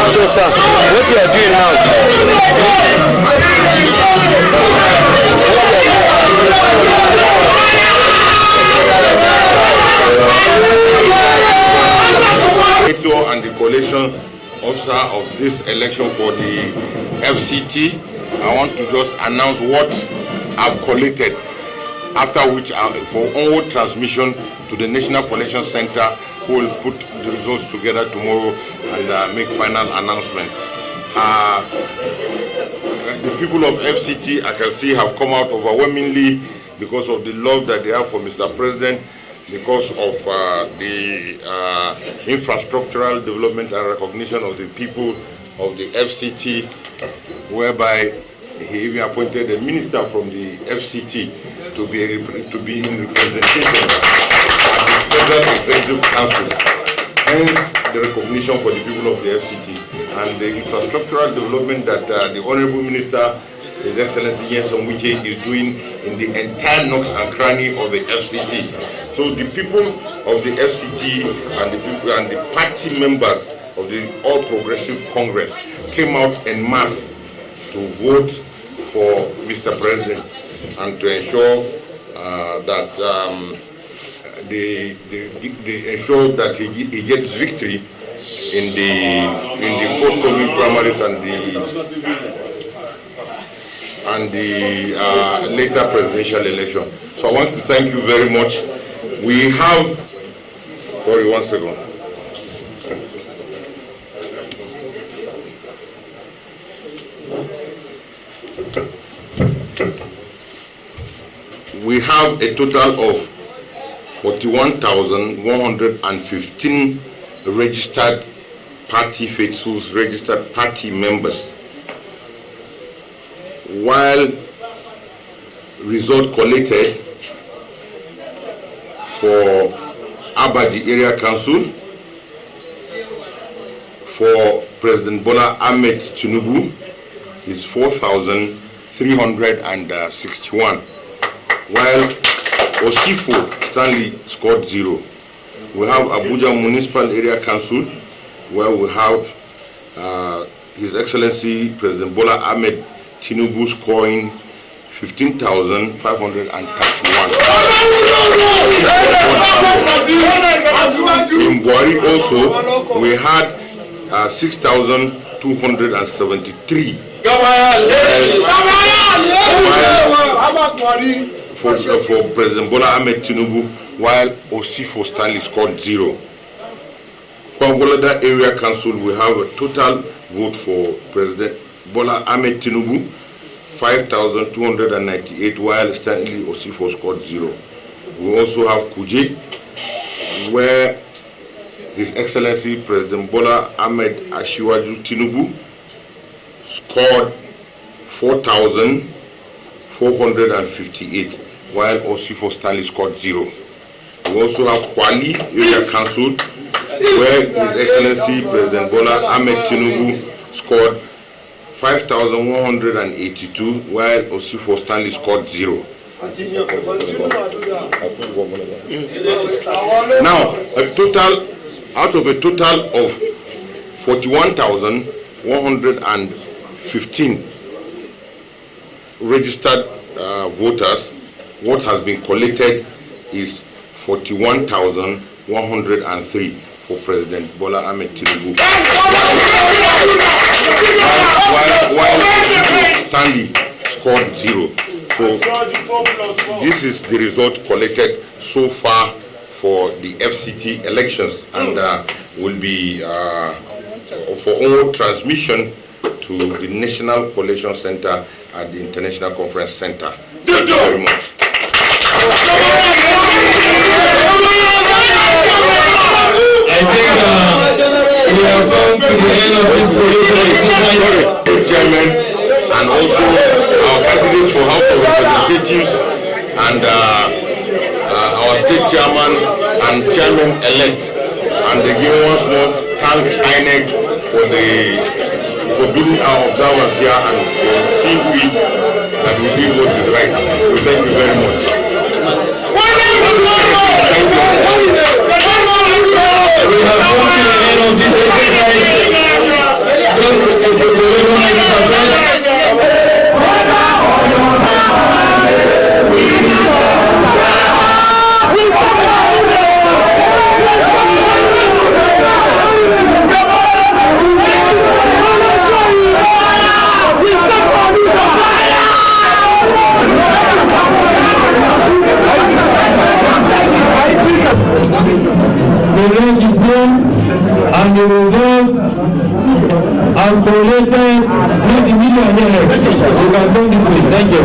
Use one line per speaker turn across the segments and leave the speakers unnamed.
So, sir, what you are doing now?
And the coalition officer of this election for the FCT, I want to just announce what I've collated, after which for onward transmission to the National Coalition Center, who will put the results together tomorrow and make final announcement. The people of FCT, I can see, have come out overwhelmingly because of the love that they have for Mr. President, because of the infrastructural development and recognition of the people of the FCT, whereby he even appointed a minister from the FCT to be in representation at the Federal Executive Council. Hence the recognition for the people of the FCT and the infrastructural development that the Honorable Minister, His Excellency Nigerianpolitics, is doing in the entire nooks and cranny of the FCT. So the people of the FCT and the people and the party members of the All Progressive Congress came out en masse to vote for Mr. President and to ensure that they ensure that he gets victory in the forthcoming primaries and the later presidential election. So I want to thank you very much. We have, sorry, 1 second. We have a total of 41,115 registered party faithfuls, registered party members, while result collated for Abaji Area Council for President Bola Ahmed Tinubu is 4,361, while Osifo Stanley scored 0. We have Abuja Municipal Area Council, where we have His Excellency President Bola Ahmed Tinubu scoring 15,531. In Buhari also, we had 6,273 for President Bola Ahmed Tinubu, while Osifo Stanley scored 0. For Gwagwalada Area Council, we have a total vote for President Bola Ahmed Tinubu, 5,298, while Stanley Osifo scored 0. We also have Kuje, where His Excellency President Bola Ahmed Ashiwaju Tinubu scored 4,458, while Osifo Stanley scored 0. We also have Kwali Area Council, where His Excellency President Bola Ahmed Tinubu scored 5,182, while Osifo Stanley scored 0. Now, out of a total of 41,115 registered voters, what has been collected is 41,103 for President Bola Ahmed Tinubu, while Stanley scored 0. So this is the result collected so far for the FCT elections, and will be for all transmission to the National Coalition Center at the International Conference Center. Thank you very much.
I think we have come to the end of this position.
Chairman, and also our candidates for House of Representatives, and our state chairman and chairman-elect. And again, once more, thank INEC for being our observers here and for seeing to it and we did what is right. So thank you very much.
We have come to the end of this exercise. Just to and the results as collated with the media here. You can turn this way. Thank you.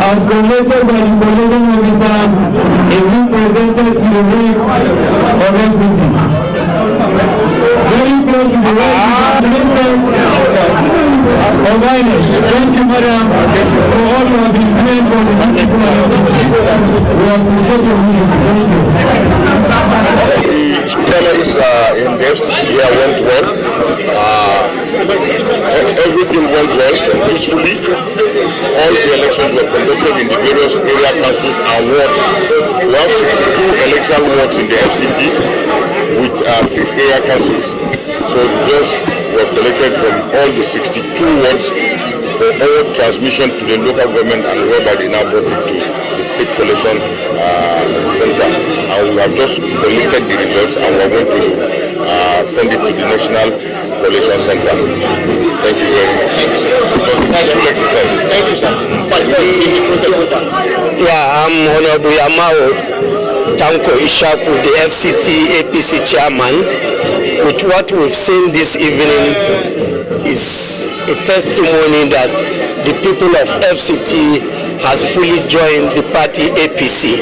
As collated by the collating officer is being presented to the wing of FCT. Very close to the right is the minister of finance. Thank you, madam, for all you have been doing for the people of FCT. We appreciate your leadership. Thank you.
The panels in the FCT here went well. Everything went well, peacefully. All the elections were conducted in the various area councils and wards. We have 62 electoral wards in the FCT with 6 area councils. So the results were collected from all the 62 wards for all transmission to the local government, and whereby they now brought it to the state collection center. And we have just collected the results and we are going to send it to the national collation center. Thank you very much. Thank you, sir. It was a nice exercise. Thank you, sir.
Yeah, I'm Honorable Yamao Tanko Ishaku, the FCT APC chairman. With what we've seen this evening is a testimony that the people of FCT has fully joined the party APC.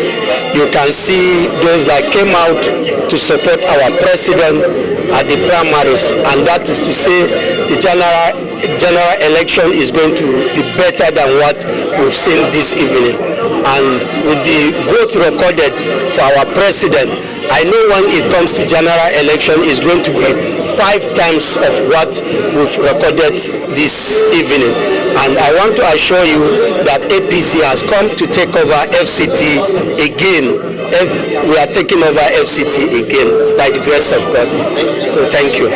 You can see those that came out to support our president at the primaries, and that is to say the general election is going to be better than what we've seen this evening. And with the vote recorded for our president, I know when it comes to general election is going to be 5 times of what we've recorded this evening. And I want to assure you that APC has come to take over FCT again. We are taking over FCT again by the grace of God. So thank you.